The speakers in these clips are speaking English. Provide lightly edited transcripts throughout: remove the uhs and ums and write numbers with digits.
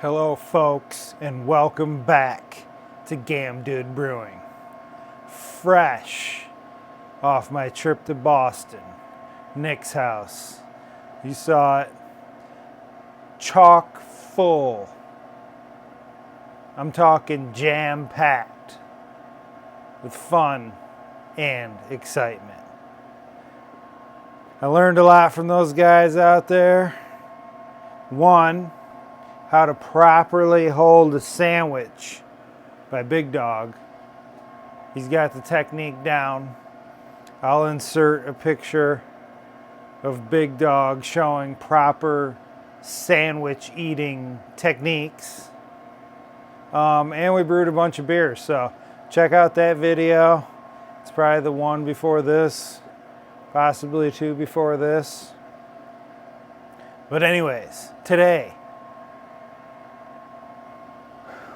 Hello folks, and welcome back to Dood Brewing. Fresh off my trip to Boston, Nick's house. You saw it, chock full. I'm talking jam-packed with fun and excitement. I learned a lot from those guys out there. One, how to properly hold a sandwich by Big Dog. He's got the technique down. I'll insert a picture of Big Dog showing proper sandwich eating techniques. And we brewed a bunch of beers, so check out that video. It's probably the one before this, possibly two before this. But anyways, today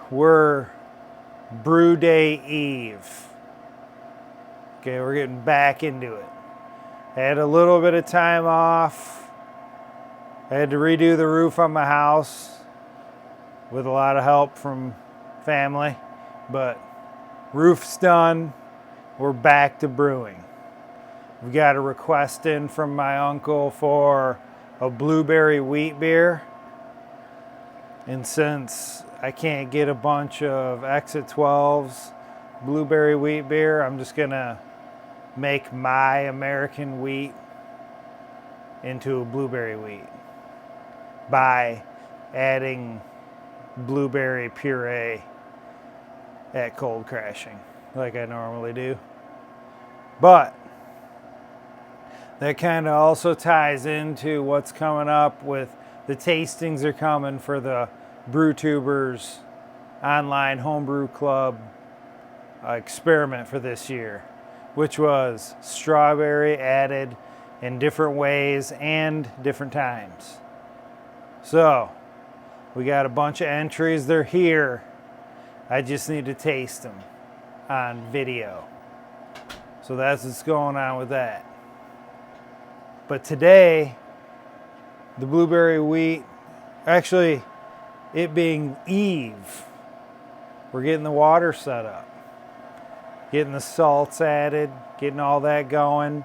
we're Brew Day Eve. Okay, we're getting back into it. I had a little bit of time off. I had to redo the roof on my house with a lot of help from family, but roof's done. We're back to brewing. We got a request in from my uncle for a blueberry wheat beer. And since I can't get a bunch of Exit12's blueberry wheat beer, I'm just gonna make my American wheat into a blueberry wheat by adding blueberry puree at cold crashing like I normally do. But that kind of also ties into what's coming up with the tastings are coming for the BrewTubers online homebrew club experiment for this year, which was strawberry added in different ways and different times. So we got a bunch of entries. They're here. I just need to taste them on video. So that's what's going on with that. But today, the blueberry wheat, actually it being Eve, we're getting the water set up, getting the salts added, getting all that going.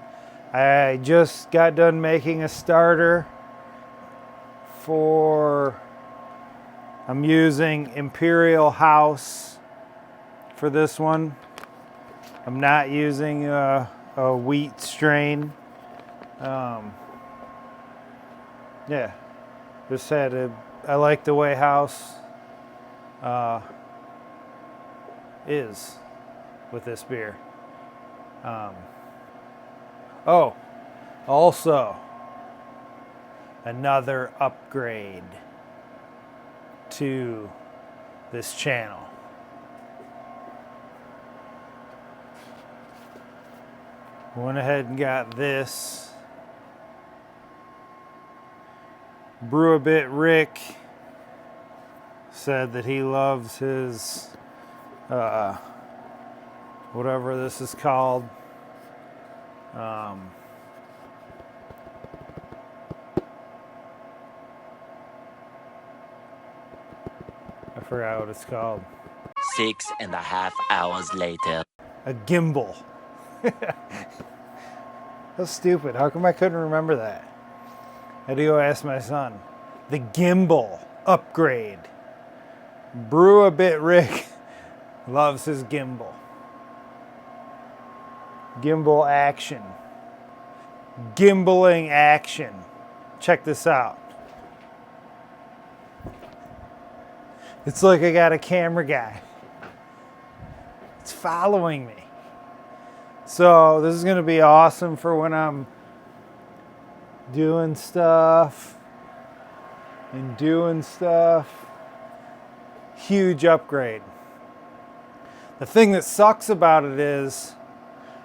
I just got done making a starter for, I'm using Imperial House for this one. I'm not using a wheat strain. Yeah, just had a, I like the way House is with this beer. Oh, also another upgrade to this channel. Went ahead and got this. Brew a Bit Rick said that he loves his whatever this is called. I forgot what it's called. 6.5 hours later. A gimbal. That's stupid. How come I couldn't remember that? I had to go ask my son. The gimbal upgrade. Brew a Bit Rick loves his gimbal. Gimbal action. Gimbaling action. Check this out. It's like I got a camera guy. It's following me. So this is going to be awesome for when I'm doing stuff. Huge upgrade. The thing that sucks about it is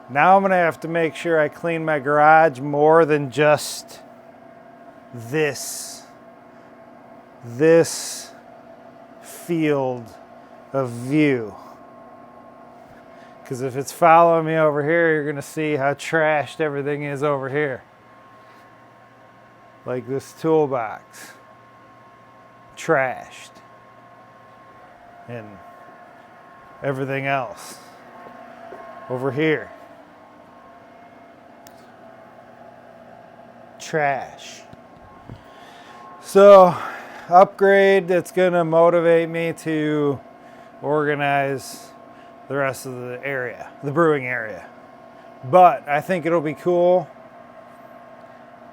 now I'm going to have to make sure I clean my garage more than just this field of view. Because if it's following me over here, you're going to see how trashed everything is over here. Like this toolbox. Trashed. and everything else over here. Trash. So, upgrade that's gonna motivate me to organize the rest of the area, the brewing area. But I think it'll be cool.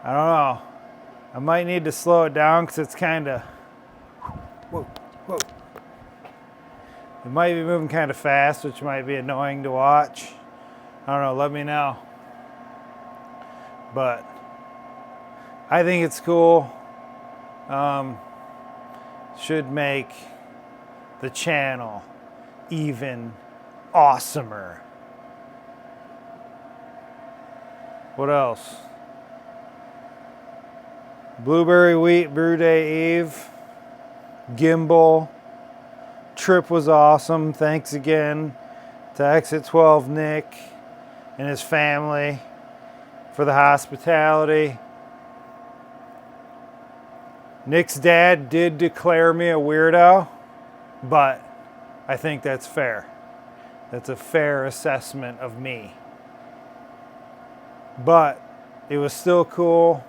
I don't know. I might need to slow it down because it's kind of, whoa. It might be moving kind of fast, which might be annoying to watch. I don't know, let me know. But I think it's cool. Should make the channel even awesomer. What else? Blueberry Wheat Brew Day Eve. Gimbal. Trip was awesome. Thanks again to Exit12 Nick and his family for the hospitality. Nick's dad did declare me a weirdo, but I think that's fair. That's a fair assessment of me. But it was still cool.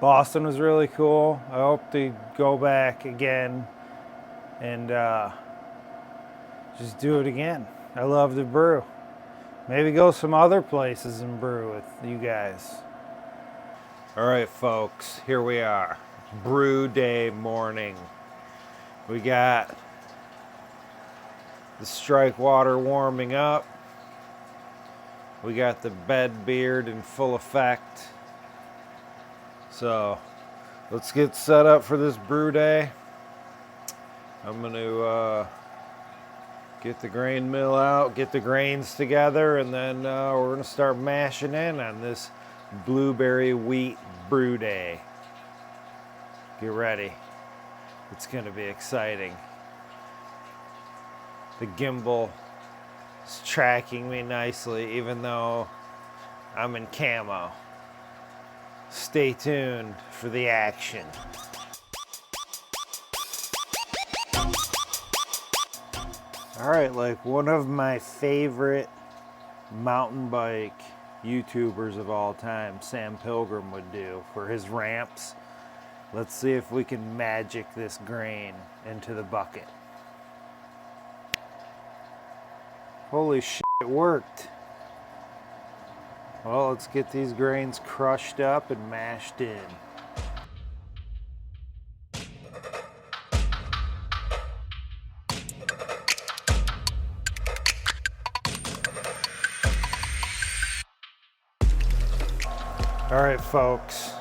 Boston was really cool. I hope to go back again and just do it again. I love to brew. Maybe go some other places and brew with you guys. All right, folks, here we are. Brew day morning. We got the strike water warming up. We got the bed beard in full effect. So let's get set up for this brew day. I'm going to get the grain mill out, get the grains together, and then we're going to start mashing in on this blueberry wheat brew day. Get ready. It's going to be exciting. The gimbal is tracking me nicely, even though I'm in camo. Stay tuned for the action. All right, like one of my favorite mountain bike YouTubers of all time, Sam Pilgrim, would do for his ramps. Let's see if we can magic this grain into the bucket. Holy shit, it worked. Well, let's get these grains crushed up and mashed in. All right, folks,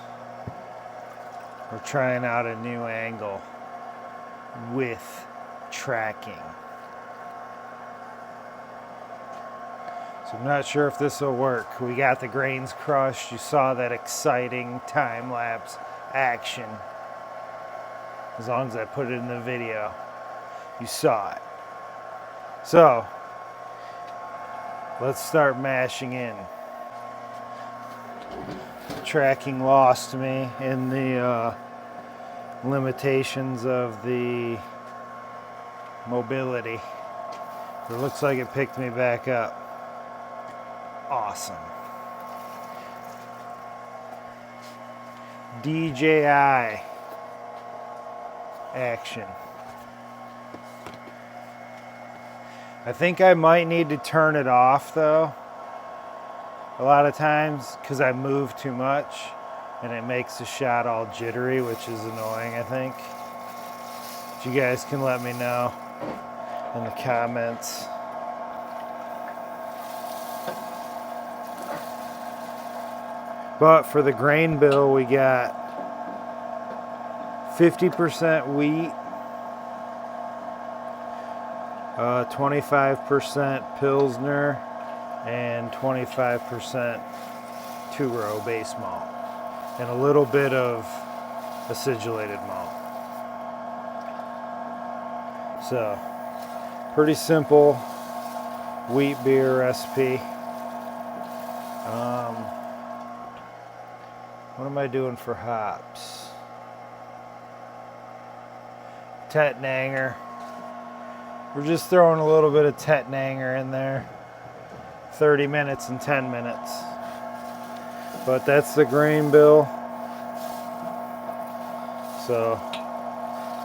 we're trying out a new angle with tracking. So I'm not sure if this will work. We got the grains crushed. You saw that exciting time-lapse action. As long as I put it in the video, you saw it. So let's start mashing in. Tracking lost me in the limitations of the mobility. It looks like it picked me back up. Awesome. DJI action. I think I might need to turn it off though. A lot of times because I move too much and it makes the shot all jittery, which is annoying, I think. But you guys can let me know in the comments. But for the grain bill, we got 50% wheat, 25% Pilsner, and 25% two-row base malt, and a little bit of acidulated malt. So, pretty simple wheat beer recipe. What am I doing for hops? Tettnanger. We're just throwing a little bit of Tettnanger in there. 30 minutes and 10 minutes. But that's the grain bill. So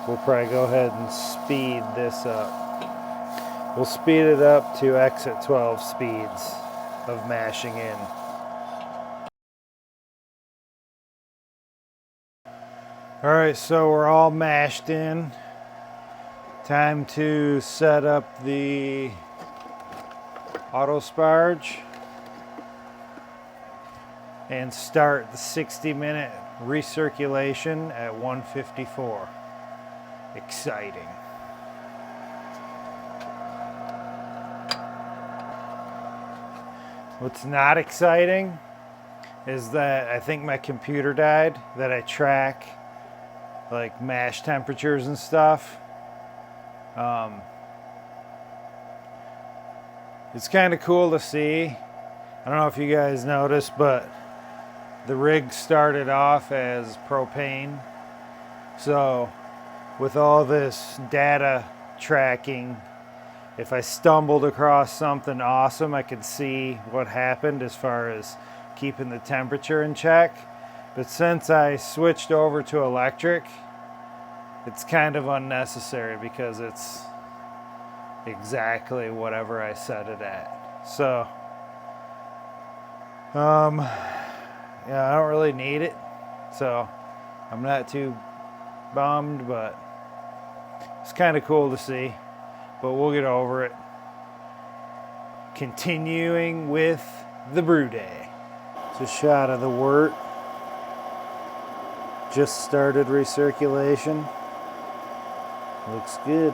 we'll probably go ahead and speed this up. We'll speed it up to Exit12 speeds of mashing in. All right, so we're all mashed in. Time to set up the auto sparge and start the 60-minute recirculation at 154. Exciting. What's not exciting is that I think my computer died, that I track like mash temperatures and stuff. It's kind of cool to see. I don't know if you guys noticed, but the rig started off as propane. So with all this data tracking, if I stumbled across something awesome, I could see what happened as far as keeping the temperature in check. But since I switched over to electric, it's kind of unnecessary because it's exactly whatever I set it at. So, yeah, I don't really need it. So I'm not too bummed, but it's kind of cool to see. But we'll get over it. Continuing with the brew day. It's a shot of the wort. Just started recirculation. Looks good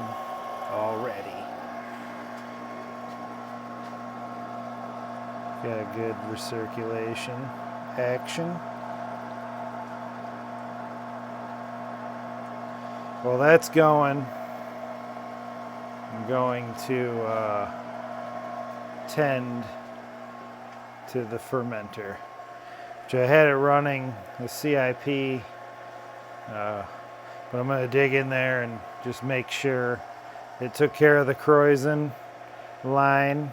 already. Got a good recirculation action. Well, that's going. I'm going to tend to the fermenter, which I had it running the CIP, but I'm going to dig in there and just make sure it took care of the Kreuzen line,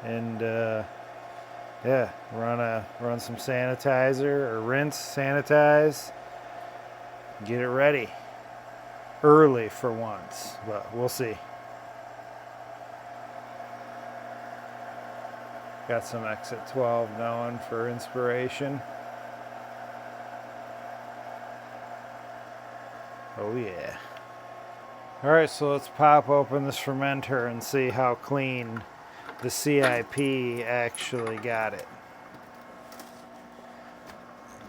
and yeah, run some sanitizer or rinse, sanitize, get it ready early for once, but we'll see. Got some Exit12 going for inspiration. Oh yeah. Alright, so let's pop open this fermenter and see how clean the CIP actually got it.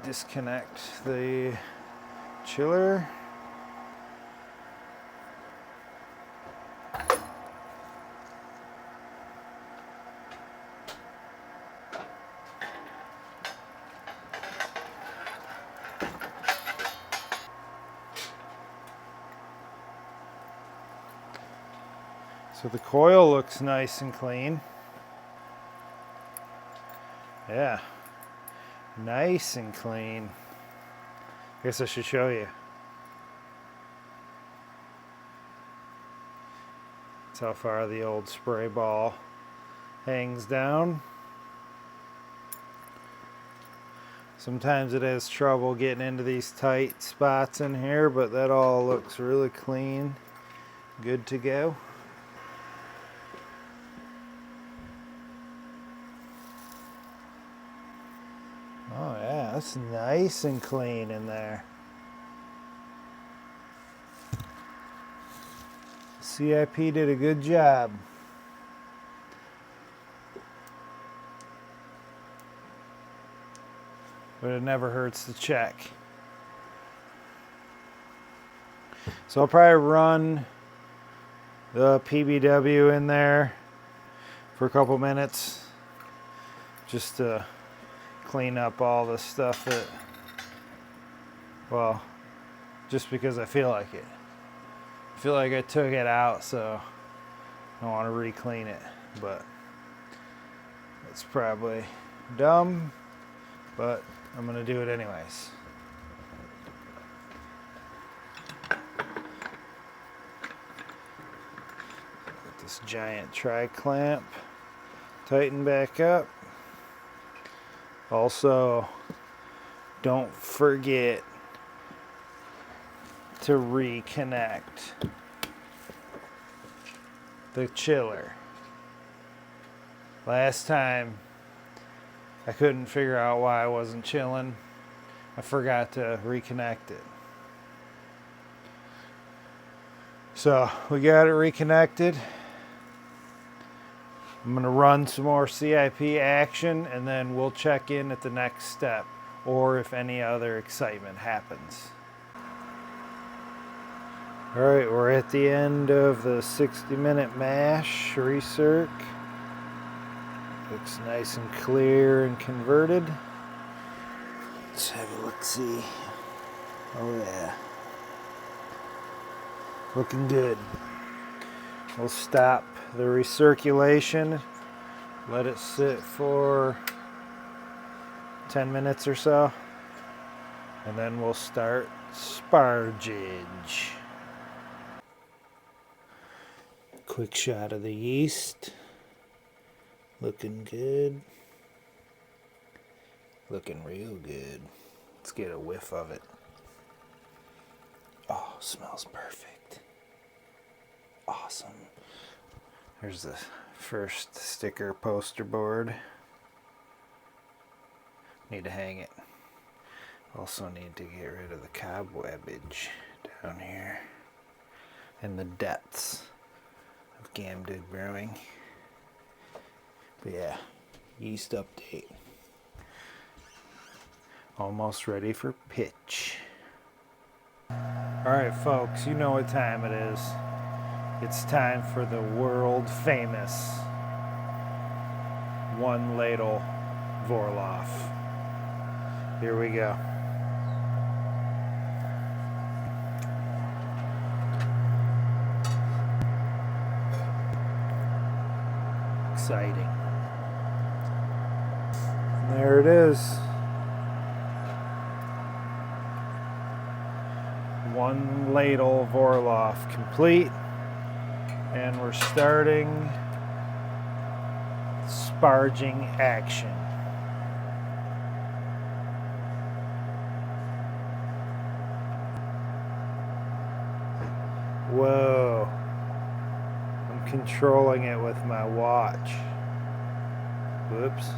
Disconnect the chiller. So the coil looks nice and clean. Yeah, nice and clean. I guess I should show you. That's how far the old spray ball hangs down. Sometimes it has trouble getting into these tight spots in here, but that all looks really clean. Good to go. Oh yeah, that's nice and clean in there. CIP did a good job. But it never hurts to check. So I'll probably run the PBW in there for a couple minutes just to clean up all the stuff that, well, just because I feel like it. I feel like I took it out, so I don't want to re-clean it, but it's probably dumb, but I'm going to do it anyways. giant tri-clamp, tighten back up. Also, don't forget to reconnect the chiller. Last time I couldn't figure out why I wasn't chilling. I forgot to reconnect it. So we got it reconnected. I'm gonna run some more CIP action and then we'll check in at the next step or if any other excitement happens. All right, we're at the end of the 60-minute mash recirc. Looks nice and clear and converted. Let's have a look-see. Oh yeah. Looking good. We'll stop the recirculation, let it sit for 10 minutes or so, and then we'll start spargage. Quick shot of the yeast. Looking good. Looking real good. Let's get a whiff of it. Oh, smells perfect. Awesome. Here's the first sticker poster board. Need to hang it. Also need to get rid of the cobwebbage down here in the depths of Dood Brewing. But yeah, yeast update. Almost ready for pitch. Alright folks, you know what time it is. It's time for the world famous one ladle Vorloff. Here we go. Exciting. And there it is. One ladle Vorloff complete. And we're starting sparging action. Whoa. I'm controlling it with my watch. Whoops.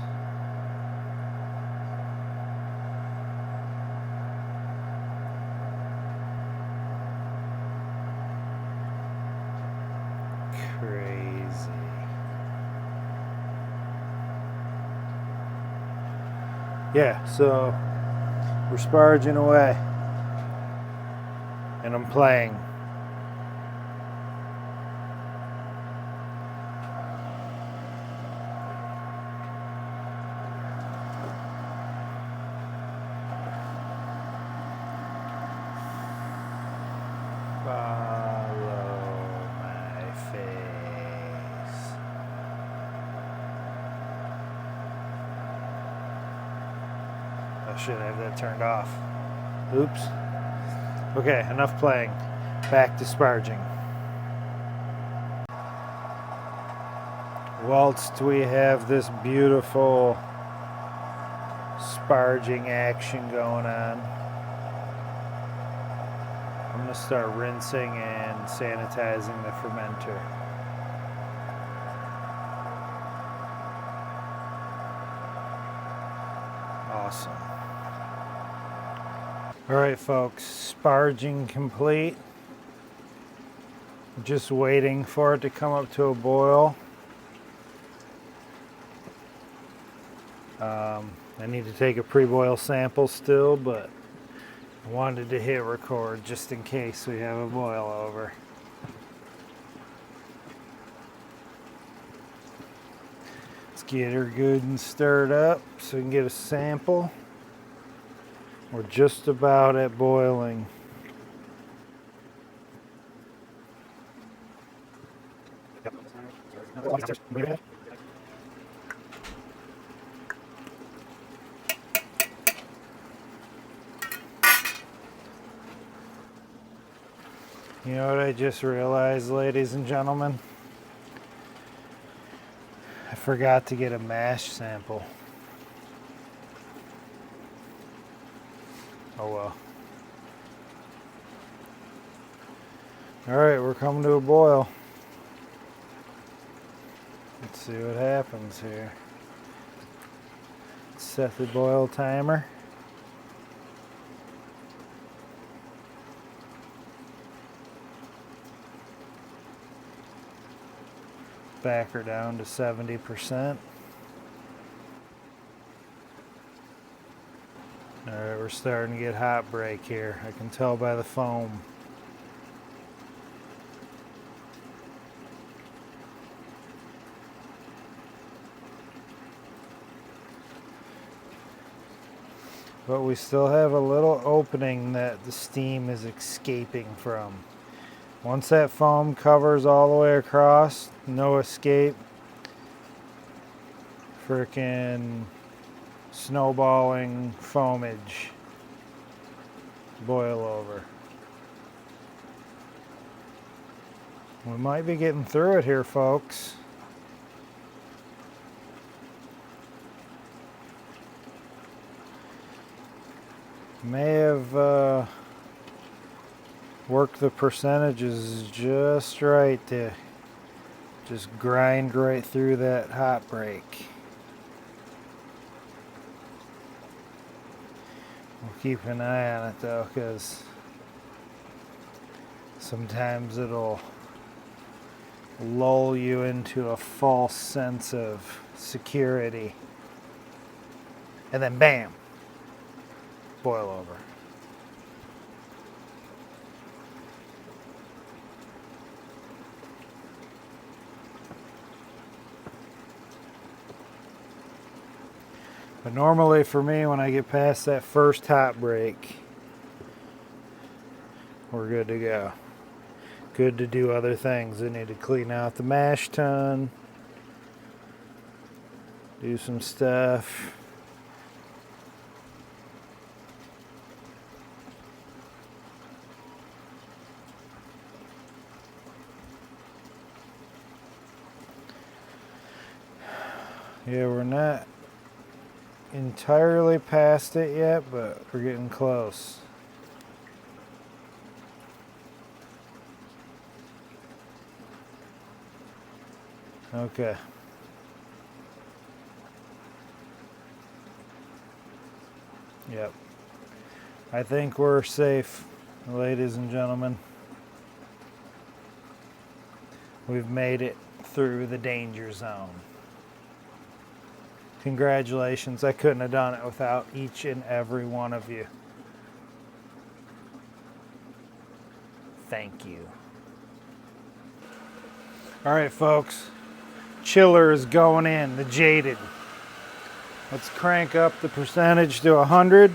Crazy. Yeah, so we're sparging away and I'm playing. I should have that turned off. Oops. Okay, enough playing. Back to sparging. Whilst we have this beautiful sparging action going on, I'm going to start rinsing and sanitizing the fermenter. Awesome. All right, folks, sparging complete. Just waiting for it to come up to a boil. I need to take a pre-boil sample still, but I wanted to hit record just in case we have a boil over. Let's get her good and stirred up so we can get a sample. We're just about at boiling. You know what I just realized, ladies and gentlemen? I forgot to get a mash sample. Oh well. Alright, we're coming to a boil. Let's see what happens here. Set the boil timer. Back her down to 70%. Alright, we're starting to get hot break here. I can tell by the foam. But we still have a little opening that the steam is escaping from. Once that foam covers all the way across, no escape. Frickin' snowballing foamage. Boil over. We might be getting through it here, folks. May have worked the percentages just right to just grind right through that hot break. We'll keep an eye on it though, because sometimes it'll lull you into a false sense of security. And then bam! Boil over. But normally for me, when I get past that first hot break, we're good to go. Good to do other things. I need to clean out the mash tun, do some stuff. Yeah, we're not entirely past it yet, but we're getting close. Okay. Yep. I think we're safe, ladies and gentlemen. We've made it through the danger zone. Congratulations. I couldn't have done it without each and every one of you. Thank you. All right, folks. Chiller is going in, the jaded. Let's crank up the percentage to 100.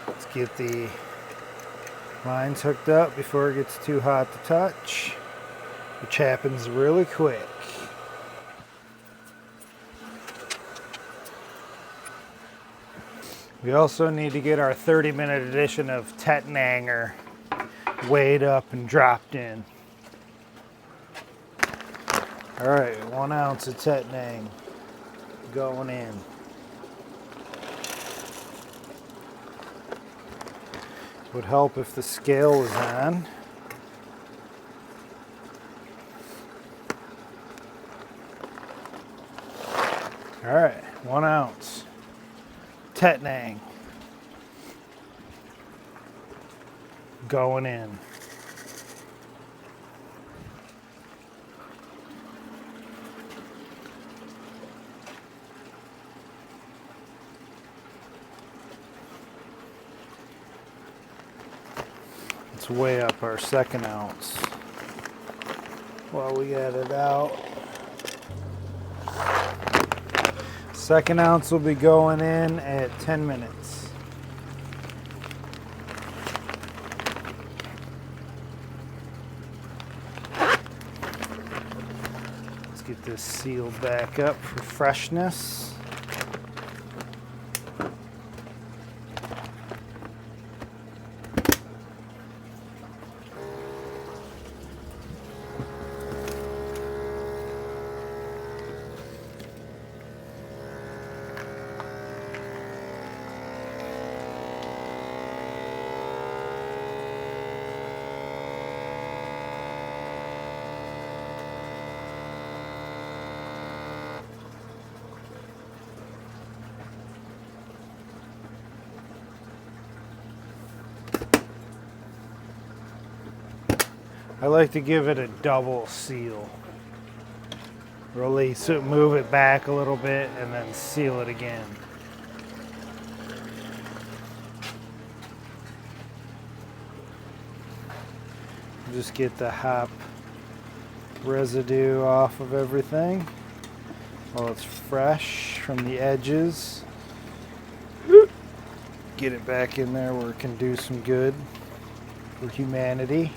Let's get the lines hooked up before it gets too hot to touch, which happens really quick. We also need to get our 30-minute edition of Tettnanger weighed up and dropped in. All right, 1 ounce of Tettnang going in. Would help if the scale was on. All right, 1 ounce. Tettnang. Going in. Let's weigh up our 2nd ounce while we got it out. 2nd ounce will be going in at 10 minutes. Let's get this sealed back up for freshness. I like to give it a double seal. Release it, move it back a little bit, and then seal it again. Just get the hop residue off of everything while it's fresh from the edges. Get it back in there where it can do some good for humanity.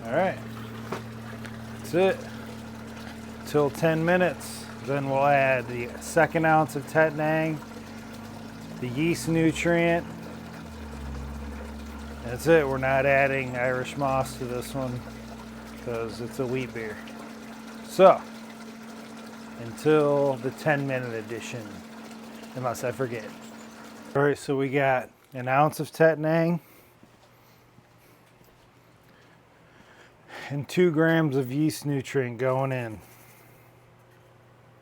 Alright, that's it. Till 10 minutes. Then we'll add the 2nd ounce of Tettnang, the yeast nutrient. That's it. We're not adding Irish moss to this one because it's a wheat beer. So, until the 10-minute edition, unless I forget. Alright, so we got an ounce of Tettnang and 2 grams of yeast nutrient going in.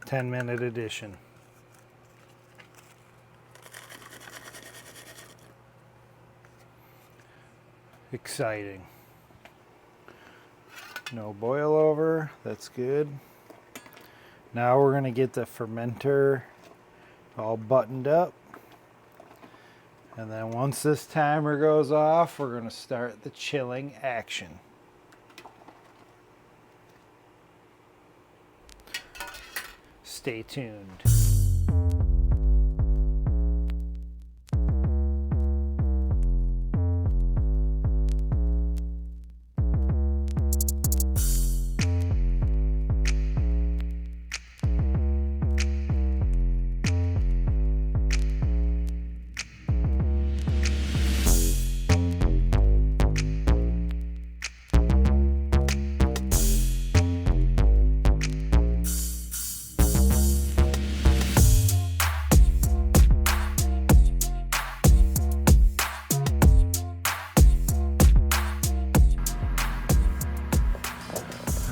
10-minute edition. Exciting. No boil over, that's good. Now we're going to get the fermenter all buttoned up. And then once this timer goes off, we're going to start the chilling action. Stay tuned.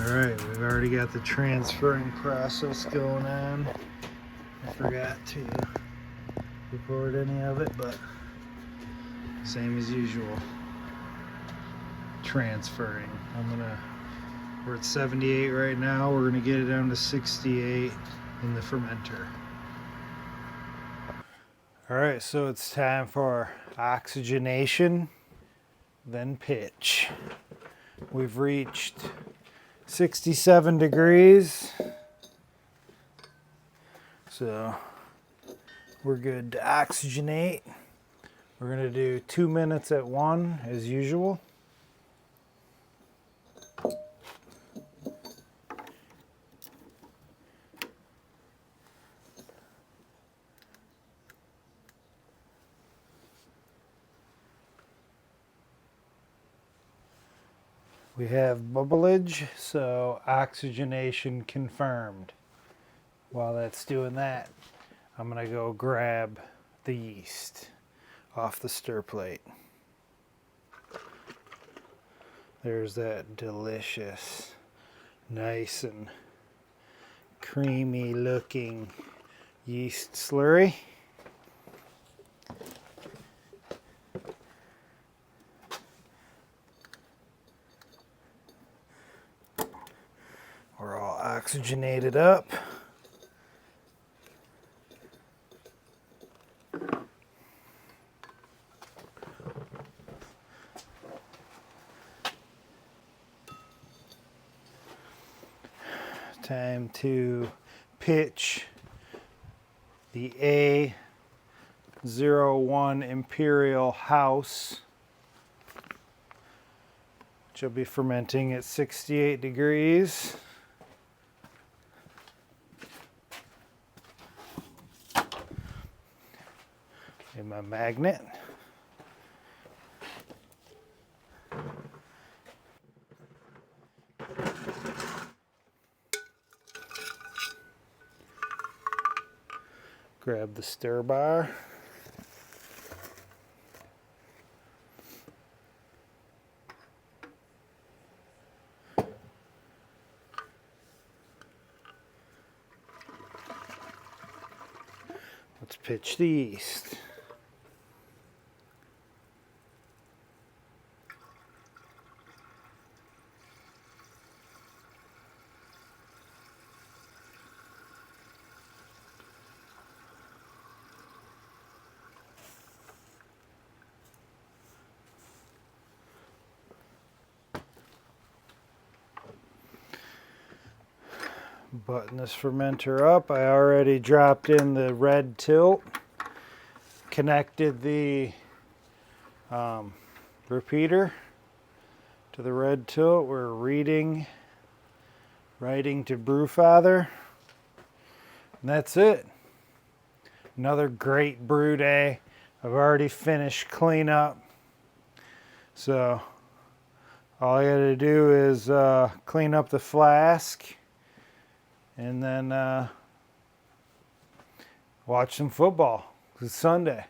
Alright, we've already got the transferring process going on. I forgot to record any of it, but same as usual. Transferring. We're at 78 right now. We're gonna get it down to 68 in the fermenter. Alright, so it's time for oxygenation, then pitch. We've reached 67 degrees, so we're good to oxygenate. We're going to do 2 minutes at 1 as usual. We have bubblage, so oxygenation confirmed. While that's doing that, I'm gonna go grab the yeast off the stir plate. There's that delicious, nice and creamy looking yeast slurry. We're all oxygenated up. Time to pitch the A01 Imperial House which will be fermenting at 68 degrees. In my magnet. Grab the stir bar. Let's pitch the yeast. Button this fermenter up. I already dropped in the red tilt, connected the repeater to the red tilt. We're writing to Brewfather, and that's it. Another great brew day. I've already finished cleanup, so all I gotta do is clean up the flask and then watch some football. It's Sunday.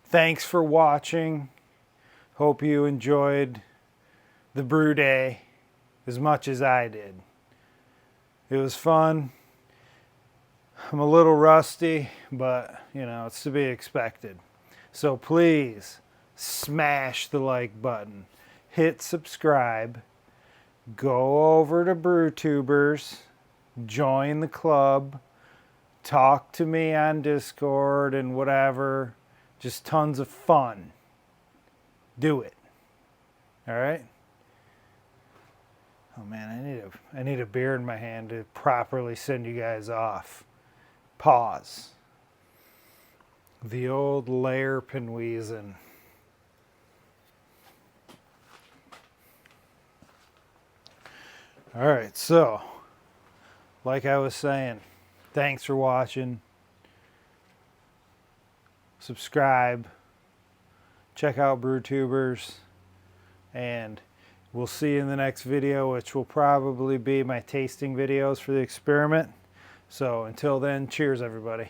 Thanks for watching. Hope you enjoyed the brew day as much as I did. It was fun. I'm a little rusty, but you know, it's to be expected. So please smash the like button, hit subscribe, go over to BrewTubers, join the club, talk to me on Discord and whatever. Just tons of fun. Do it. All right? Oh man, I need a beer in my hand to properly send you guys off. Pause. The old layer Pinweezen. All right, so like I was saying, thanks for watching. Subscribe. Check out BrewTubers. And we'll see you in the next video, which will probably be my tasting videos for the experiment. So until then, cheers everybody.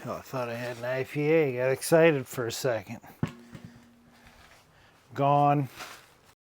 Oh, I thought I had an IPA. Got excited for a second. Gone.